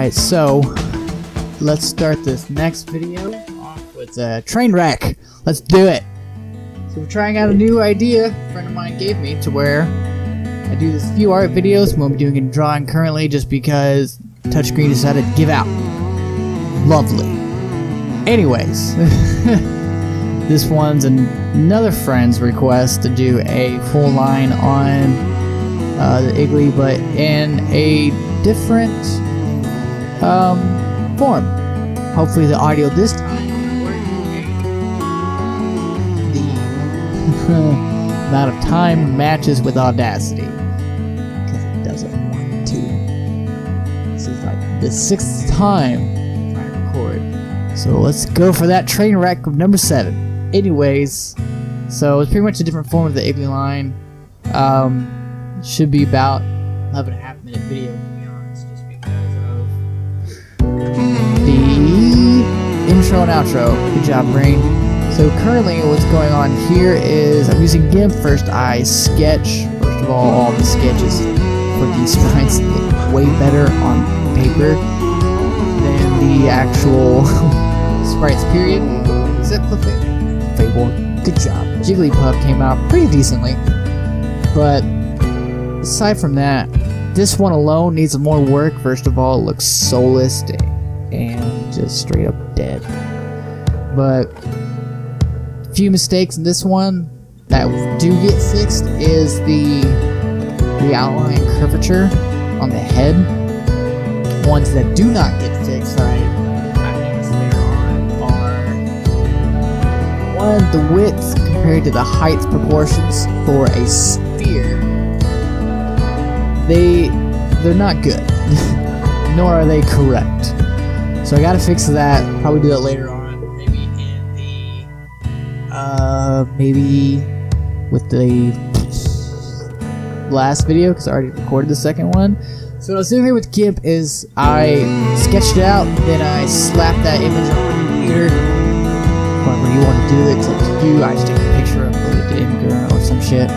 Alright, so let's start this next video off with a train wreck. Let's do it. So we're trying out a new idea a friend of mine gave me to where I do this few art videos. We won't be doing a drawing currently just because touchscreen decided to give out. Lovely. Anyways, this one's another friend's request to do a full line on the Iggly, but in a different form. Hopefully the audio this time the amount of time matches with Audacity, because it doesn't want to. This is like the 6th time trying to record. So let's go for that train wreck of number 7. Anyways, so it's pretty much a different form of the Iggly line. Should be about 11.5 minute video, to be honest, just because of the intro and outro. Good job, brain. So currently what's going on here is I'm using GIMP. First I sketch. First of all the sketches for these sprites look way better on paper than the actual sprites, period. Except the Fable. Good job. IgglyBuff came out pretty decently, but aside from that, this one alone needs more work. First of all, it looks soulless and just straight up dead. But a few mistakes in this one that do get fixed is the outline curvature on the head. Ones that do not get fixed, I noticed later on, are one, the width compared to the height proportions for a sphere. They're not good, nor are they correct. So I gotta fix that. Probably do that later on, maybe in the maybe with the last video, because I already recorded the second one. So what I was doing here with GIMP is I sketched it out, then I slapped that image on my computer. Whatever you want to do, it's up to you. I just take a picture, upload it to Imgur or some shit.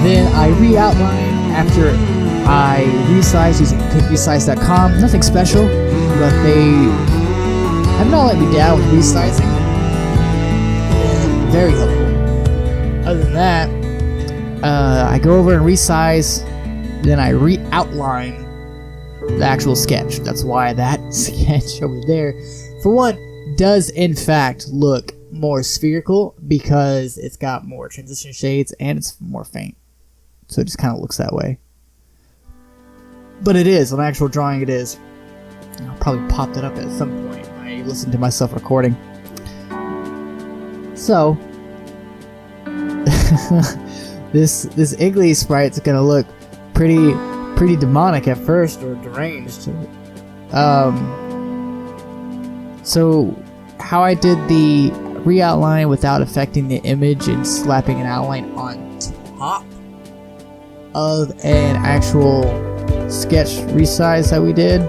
Then I re-outline after I resized using quickResize.com. Nothing special, but they have not let me down with resizing. And very helpful. Other than that, I go over and resize, then I re-outline the actual sketch. That's why that sketch over there, for one, does in fact look more spherical because it's got more transition shades and it's more faint. So it just kind of looks that way. But it is, on actual drawing it is. I'll probably pop that up at some point when I listen to myself recording. So, this Iggly sprite is gonna look pretty demonic at first, or deranged. So how I did the re-outline without affecting the image and slapping an outline on top of an actual sketch resize that we did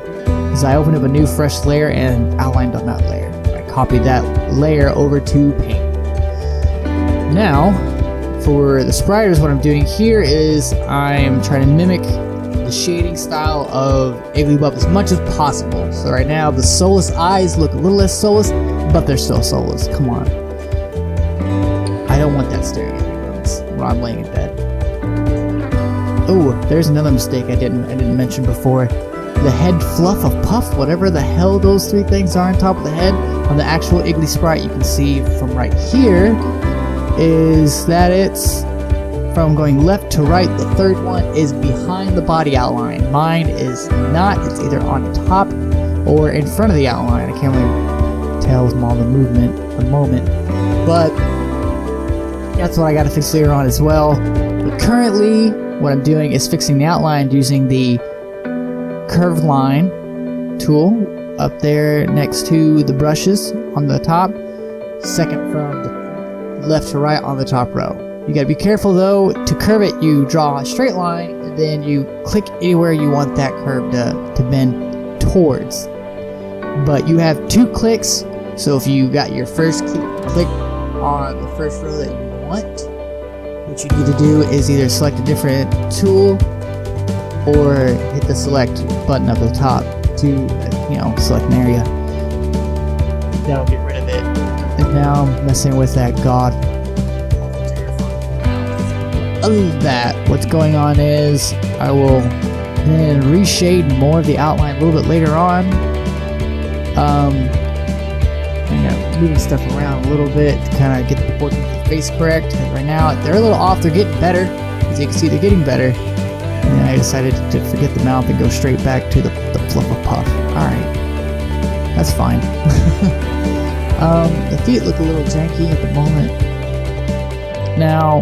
is I opened up a new fresh layer and outlined on that layer. I copied that layer over to Paint. Now, for the spriters, what I'm doing here is I'm trying to mimic the shading style of IgglyBuff as much as possible. So right now, the soulless eyes look a little less soulless, but they're still soulless. Come on. I don't want that staring at me when I'm laying in bed. Oh, there's another mistake I didn't mention before. The head fluff of Puff, whatever the hell those 3 things are on top of the head, on the actual Iggly sprite, you can see from right here, is that it's from going left to right. The third one is behind the body outline. Mine is not. It's either on top or in front of the outline. I can't really tell from all the movement at the moment, but that's what I got to fix later on as well. But currently, what I'm doing is fixing the outline using the curved line tool up there next to the brushes on the top, second from the left to right on the top row. You gotta be careful though. To curve it, you draw a straight line and then you click anywhere you want that curve to bend towards. But you have 2 clicks, so if you got your first click on the first row that you want, what you need to do is either select a different tool or hit the select button up at the top to select an area. That'll get rid of it. And now I'm messing with that god. Other than that, what's going on is I will then reshade more of the outline a little bit later on. Moving stuff around a little bit to kind of get the portrait of the face correct. And right now they're a little off. They're getting better. As you can see, they're getting better. And then I decided to forget the mouth and go straight back to the fluff of puff. Alright. That's fine. The feet look a little janky at the moment. Now,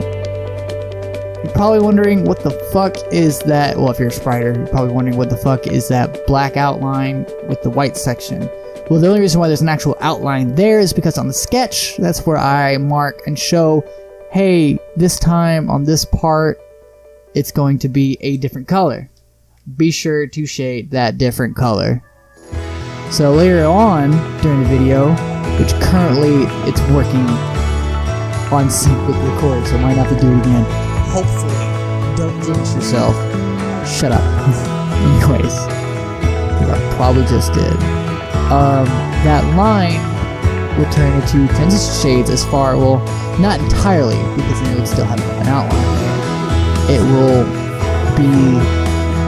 you're probably wondering what the fuck is that. Well, if you're a spriter, you're probably wondering what the fuck is that black outline with the white section. Well, the only reason why there's an actual outline there is because on the sketch, that's where I mark and show, hey, this time on this part, it's going to be a different color. Be sure to shade that different color. So later on during the video, which currently it's working on sync with the record, so I might have to do it again. Hopefully, don't jinx yourself. Shut up. Anyways, I probably just did. That line will turn into transition shades as far, well, not entirely, because then it would still have an outline. It will be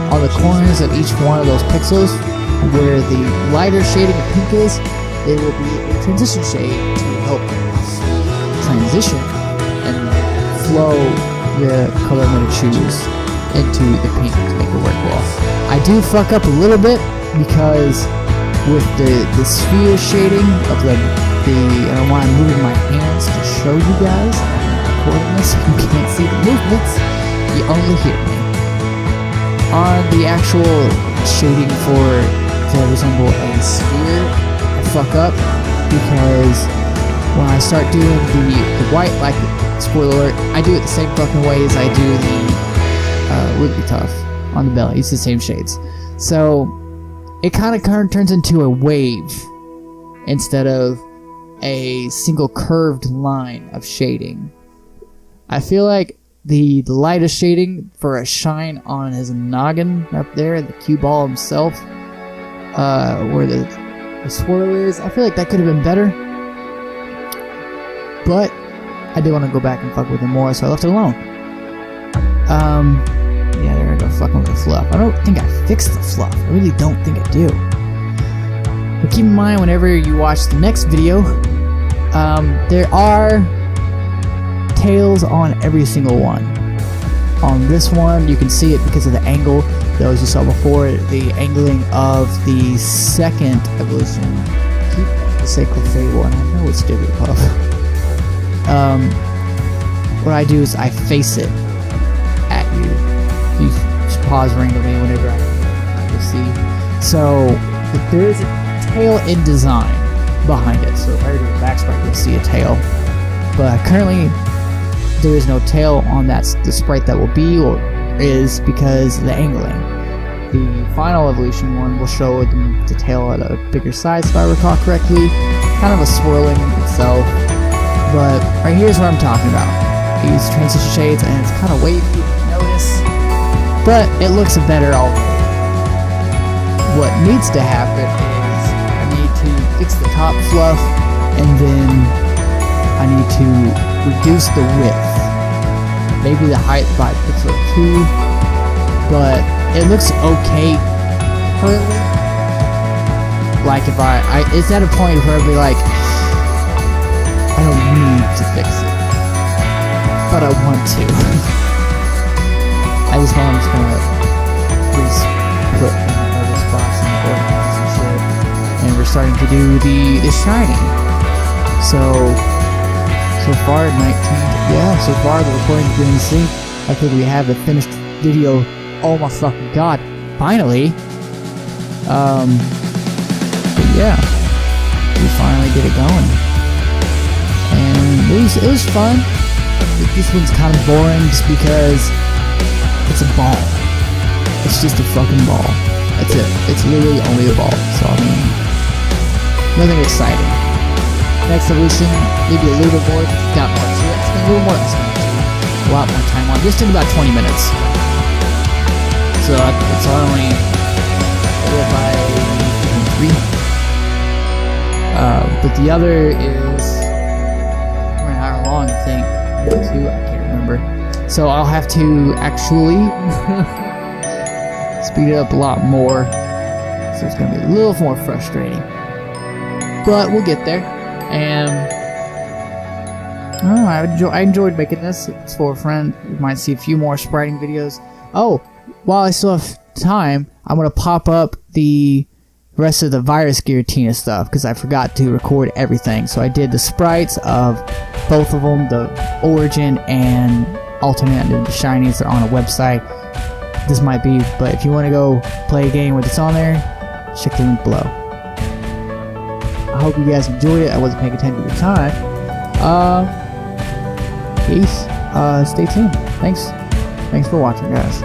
on the corners of each one of those pixels where the lighter shading of pink is. There will be a transition shade to help transition and flow the color I'm going to choose into the pink to make it work well. I do fuck up a little bit because with the sphere shading of the I don't want to move my hands to show you guys. I'm recording this, you can't see the movements, you only hear me. On the actual shading for to resemble a sphere, I fuck up because when I start doing the white, like, spoiler alert, I do it the same fucking way as I do the IgglyBuff on the belly. It's the same shades. So it kind of turns into a wave instead of a single curved line of shading. I feel like the lightest shading for a shine on his noggin up there, the cue ball himself, where the swirl is, I feel like that could have been better. But I did want to go back and fuck with it more, so I left it alone. Yeah, there I go, fucking with the fluff. I don't think I fixed the fluff. I really don't think I do. But keep in mind, whenever you watch the next video, there are tails on every single one. On this one, you can see it because of the angle. Those you saw before, the angling of the second evolution. Keep the sacred fable, and I know it's IgglyBuff. What I do is I face it at you. You just pause randomly whenever I see. So there is a tail in design behind it. So if I do a back sprite, you'll see a tail. But currently, there is no tail on the sprite that will be or is because of the angling. The final evolution one will show the tail at a bigger size, if I recall correctly. Kind of a swirling itself. But right here's what I'm talking about. I use transition shades and it's kind of wavy, if you notice. But it looks better already. What needs to happen is I need to fix the top fluff and then I need to reduce the width. Maybe the height by a pixel or two. But it looks okay currently. Like if it's at a point where I'd be like, I don't need to fix it, but I want to. I just want to kind of put in other spots and organize and shit. And we're starting to do the shining. So far 19. Yeah, so far the recording's been in sync. I think we have the finished video. Oh my fucking god! Finally. But yeah, we finally get it going. And it was fun. This one's kind of boring just because it's a ball. It's just a fucking ball. That's it. It's literally only a ball. So I mean, nothing exciting. Next evolution, maybe a little bit more. Got more to it. It's been a little more exciting. A lot more time on. Just took about 20 minutes. So it's only 4 by 3. But the other is an hour long, I think. 2, I can't remember. So I'll have to actually speed it up a lot more. So it's going to be a little more frustrating. But we'll get there. And I enjoyed making this. It's for a friend. You might see a few more spriting videos. Oh, while I still have time, I'm going to pop up the rest of the virus Giratina stuff because I forgot to record everything. So I did the sprites of both of them, the origin and alternate and the shinies. They're on a website. This might be, but if you want to go play a game with it's on there, check the link below. I hope you guys enjoyed it. I wasn't paying attention at the time. Peace. Stay tuned. Thanks for watching, guys.